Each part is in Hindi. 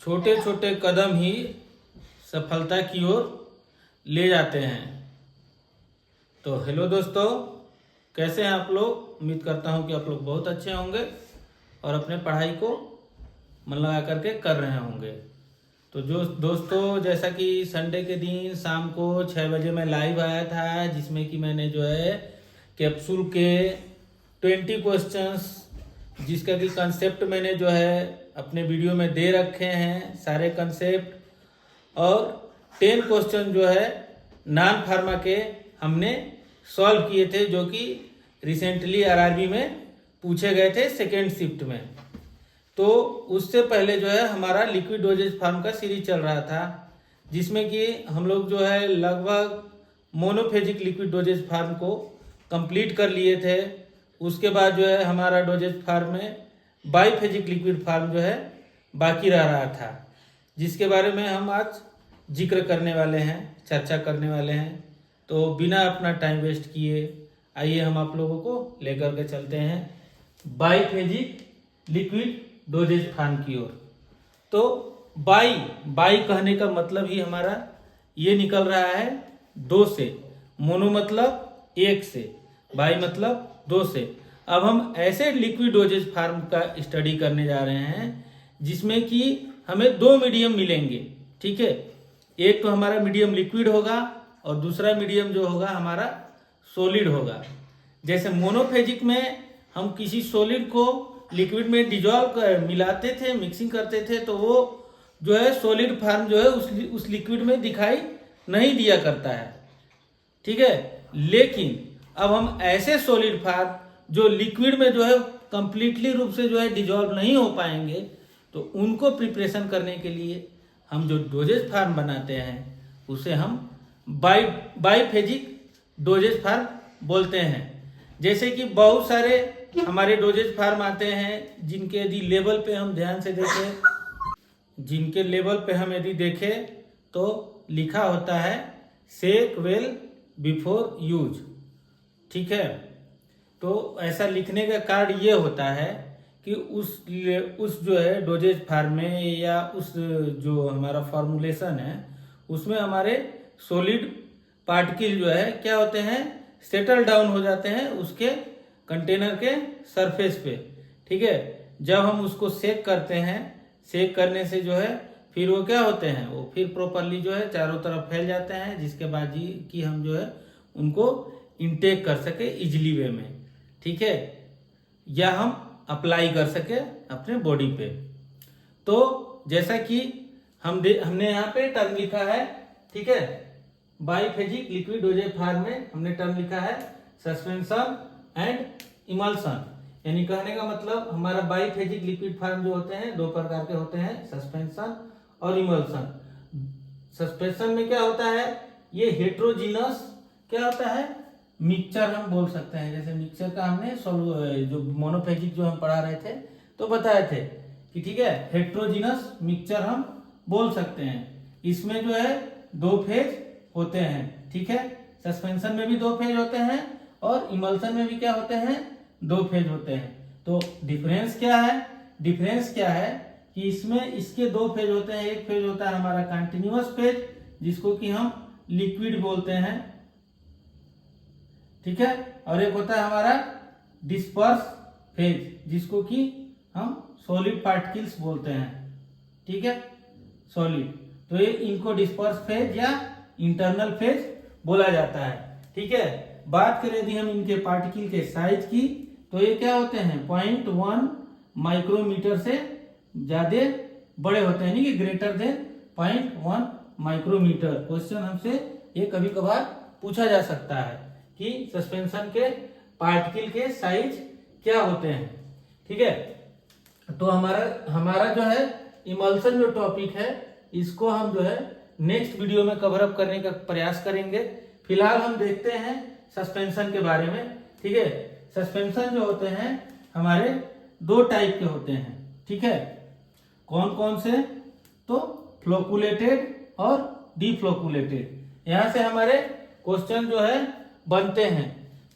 छोटे छोटे कदम ही सफलता की ओर ले जाते हैं। तो हेलो दोस्तों, कैसे हैं आप लोग? उम्मीद करता हूं कि आप लोग बहुत अच्छे होंगे और अपने पढ़ाई को मन लगा करके कर रहे होंगे। तो जो दोस्तों, जैसा कि संडे के दिन शाम को 6 बजे मैं लाइव आया था, जिसमें कि मैंने जो है कैप्सूल के 20 क्वेश्चंस, जिसका कि कंसेप्ट मैंने जो है अपने वीडियो में दे रखे हैं, सारे कंसेप्ट, और 10 क्वेश्चन जो है नॉन फार्मा के हमने सॉल्व किए थे, जो कि रिसेंटली आरआरबी में पूछे गए थे सेकेंड शिफ्ट में। तो उससे पहले जो है हमारा लिक्विड डोजेज फार्म का सीरीज चल रहा था, जिसमें कि हम लोग जो है लगभग मोनोफेजिक लिक्विड डोजेज फार्म को कंप्लीट कर लिए थे। उसके बाद जो है हमारा डोजेज फार्म में बाईफेजिक लिक्विड फार्म जो है बाकी रह रहा था, जिसके बारे में हम आज जिक्र करने वाले हैं, चर्चा करने वाले हैं। तो बिना अपना टाइम वेस्ट किए आइए हम आप लोगों को लेकर के चलते हैं बाईफेजिक लिक्विड डोजेज फार्म की ओर। तो बाई कहने का मतलब ही हमारा ये निकल रहा है 2 से। मोनो मतलब 1 से, बाई मतलब 2 से। अब हम ऐसे लिक्विड डोजेज फार्म का स्टडी करने जा रहे हैं जिसमें कि हमें 2 मीडियम मिलेंगे, ठीक है। एक तो हमारा मीडियम लिक्विड होगा और दूसरा मीडियम जो होगा हमारा सॉलिड होगा। जैसे मोनोफेजिक में हम किसी सॉलिड को लिक्विड में डिजॉल्व मिलाते थे, मिक्सिंग करते थे, तो वो जो है सॉलिड फार्म जो है उस लिक्विड में दिखाई नहीं दिया करता है, ठीक है। लेकिन अब हम ऐसे सॉलिड फार्म जो लिक्विड में जो है कंप्लीटली रूप से जो है डिजॉल्व नहीं हो पाएंगे, तो उनको प्रिपरेशन करने के लिए हम जो डोजेज फार्म बनाते हैं उसे हम बाईफेजिक डोजेज फार्म बोलते हैं। जैसे कि बहुत सारे हमारे डोजेज फार्म आते हैं जिनके यदि लेवल पे हम ध्यान से देखें, जिनके लेवल पे हम यदि देखें तो लिखा होता है शेक वेल बिफोर यूज, ठीक है। तो ऐसा लिखने का कारण ये होता है कि उस जो है डोजेज फार्म में या उस जो हमारा फॉर्मुलेशन है उसमें हमारे सॉलिड पार्टिकल जो है क्या होते हैं, सेटल डाउन हो जाते हैं उसके कंटेनर के सरफेस पे, ठीक है। जब हम उसको सेक करते हैं, सेक करने से जो है फिर वो क्या होते हैं, वो फिर प्रॉपरली जो है चारों तरफ फैल जाते हैं, जिसके बाद जी कि हम जो है उनको इनटेक कर सके इजिली वे में, ठीक है, या हम अप्लाई कर सके अपने बॉडी पे। तो जैसा कि हमने यहाँ पे टर्म लिखा है, ठीक है, बाईफेजिक लिक्विड डोजेज फार्म में हमने टर्म लिखा है सस्पेंशन एंड इमल्सन। यानी कहने का मतलब हमारा बाईफेजिक लिक्विड फार्म जो होते हैं 2 प्रकार के होते हैं, सस्पेंशन और इमल्सन। सस्पेंशन में क्या होता है, ये हेट्रोजीनस क्या होता है, मिक्सचर हम बोल सकते हैं। जैसे मिक्सचर का हमने जो मोनोफेजिक जो हम पढ़ा रहे थे तो बताए थे कि ठीक है, हेट्रोजीनस मिक्सचर हम बोल सकते हैं। इसमें जो है 2 फेज होते हैं, ठीक है। सस्पेंशन में भी 2 फेज होते हैं और इमल्सन में भी क्या होते हैं, 2 फेज होते हैं। तो डिफरेंस क्या है, डिफरेंस क्या है कि इसमें इसके 2 फेज होते हैं। एक फेज होता है हमारा कंटिन्यूअस फेज, जिसको कि हम लिक्विड बोलते हैं, ठीक है, और एक होता है हमारा डिस्पर्स फेज, जिसको कि हम सॉलिड पार्टिकल्स बोलते हैं, ठीक है, सॉलिड। तो ये इनको डिस्पर्स फेज या इंटरनल फेज बोला जाता है, ठीक है। बात करें यदि हम इनके पार्टिकल के साइज की, तो ये क्या होते हैं 0.1 माइक्रोमीटर से ज्यादा बड़े होते हैं, यानी कि ग्रेटर देन 0.1 माइक्रोमीटर। क्वेश्चन हमसे ये कभी कभार पूछा जा सकता है कि सस्पेंशन के पार्टिकल के साइज क्या होते हैं, ठीक है। तो हमारा जो है इमल्सन जो टॉपिक है, इसको हम जो है नेक्स्ट वीडियो में कवर अप करने का प्रयास करेंगे। फिलहाल हम देखते हैं सस्पेंशन के बारे में, ठीक है। सस्पेंशन जो होते हैं हमारे 2 टाइप के होते हैं, ठीक है। कौन कौन से, तो फ्लोकुलेटेड और डीफ्लोकुलेटेड। यहां से हमारे क्वेश्चन जो है बनते हैं।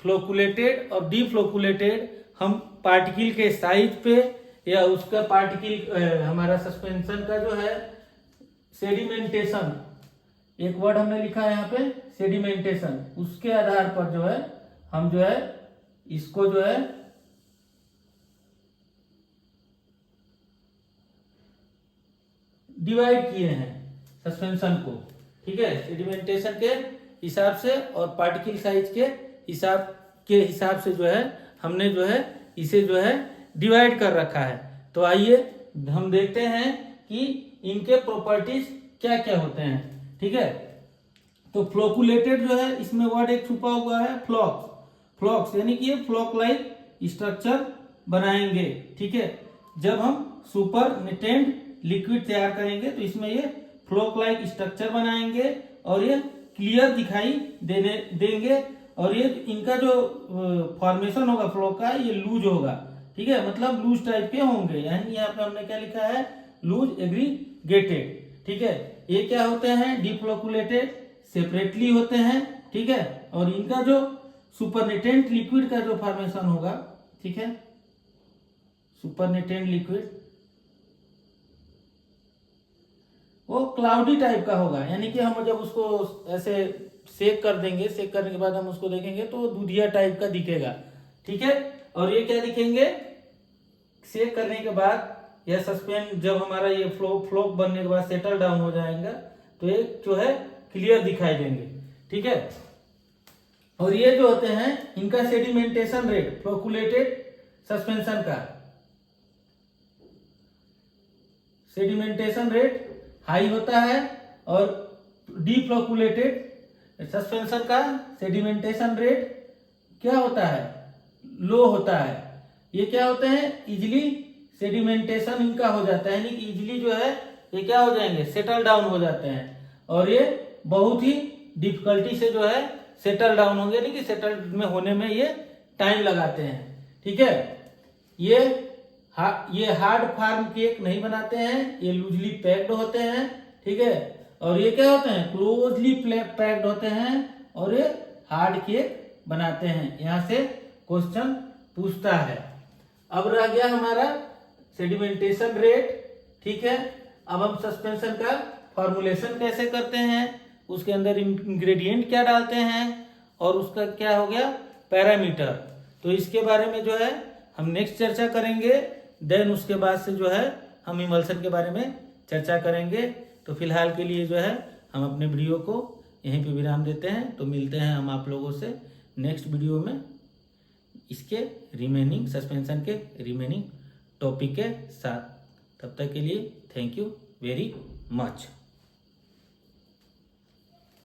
फ्लोकुलेटेड और डीफ्लोकुलेटेड हम पार्टिकल के साइज पे या उसका पार्टिकल हमारा सस्पेंशन का जो है सेडिमेंटेशन, एक वर्ड हमने लिखा है यहाँ पे सेडिमेंटेशन, उसके आधार पर जो है हम जो है इसको जो है डिवाइड किए हैं सस्पेंशन को, ठीक है, सेडिमेंटेशन के हिसाब से और पार्टिकल साइज के हिसाब से जो है हमने जो है इसे जो है डिवाइड कर रखा है। तो आइए हम देखते हैं कि इनके प्रॉपर्टीज क्या क्या होते हैं, ठीक है। तो फ्लोकुलेटेड जो है, इसमें वर्ड एक छुपा हुआ है फ्लॉक्स, फ्लॉक्स यानी कि ये फ्लॉक लाइक स्ट्रक्चर बनाएंगे, ठीक है। जब हम सुपर नेटेंट लिक्विड तैयार करेंगे तो इसमें ये फ्लॉक लाइक स्ट्रक्चर बनाएंगे और ये क्लियर दिखाई देंगे और ये इनका जो फॉर्मेशन होगा फ्लॉक का, ये लूज होगा, ठीक है, मतलब लूज टाइप के होंगे, यानी यहाँ पे हमने क्या लिखा है लूज एग्रीगेटेड, ठीक है। ये क्या होते हैं डिफ्लोकुलेटेड, सेपरेटली होते हैं, ठीक है। और इनका जो सुपरनेटेंट लिक्विड का जो फॉर्मेशन होगा, ठीक है, सुपरनेटेंट लिक्विड वो क्लाउडी टाइप का होगा, यानी कि हम जब उसको ऐसे सेक कर देंगे, सेक करने के बाद हम उसको देखेंगे तो दूधिया टाइप का दिखेगा, ठीक है। और ये क्या दिखेंगे सेक करने के बाद या सस्पेंड जब हमारा ये फ्लोक बनने के बाद सेटल डाउन हो जाएगा तो ये जो है क्लियर दिखाई देंगे, ठीक है। और ये जो होते हैं इनका सेडिमेंटेशन रेट फ्लोकुलेटेड सस्पेंशन का सेडिमेंटेशन रेट हाई होता है और डिफ्लोकुलेटेड सस्पेंशन का सेडिमेंटेशन रेट क्या होता है लो होता है। ये क्या होते हैं इजिली सेडिमेंटेशन इनका हो जाता है, यानी कि इजिली जो है ये क्या हो जाएंगे सेटल डाउन हो जाते हैं और ये बहुत ही डिफिकल्टी से जो है सेटल डाउन होंगे, यानी कि सेटल में होने में ये टाइम लगाते हैं, ठीक है। ये हार्ड फार्म केक नहीं बनाते हैं, ये लूजली पैक्ड होते हैं, ठीक है। और ये क्या होते हैं क्लोजली पैक्ड होते हैं और ये हार्ड केक बनाते हैं। यहां से क्वेश्चन पूछता है। अब रह गया हमारा सेडिमेंटेशन रेट, ठीक है। अब हम सस्पेंशन का फॉर्मुलेशन कैसे करते हैं, उसके अंदर इंग्रेडिएंट क्या डालते हैं और उसका क्या हो गया पैरामीटर, तो इसके बारे में जो है हम नेक्स्ट चर्चा करेंगे। देन उसके बाद से जो है हम इमल्सन के बारे में चर्चा करेंगे। तो फिलहाल के लिए जो है हम अपने वीडियो को यहीं पे विराम देते हैं। तो मिलते हैं हम आप लोगों से नेक्स्ट वीडियो में इसके रिमेनिंग सस्पेंशन के रिमेनिंग टॉपिक के साथ। तब तक के लिए थैंक यू वेरी मच।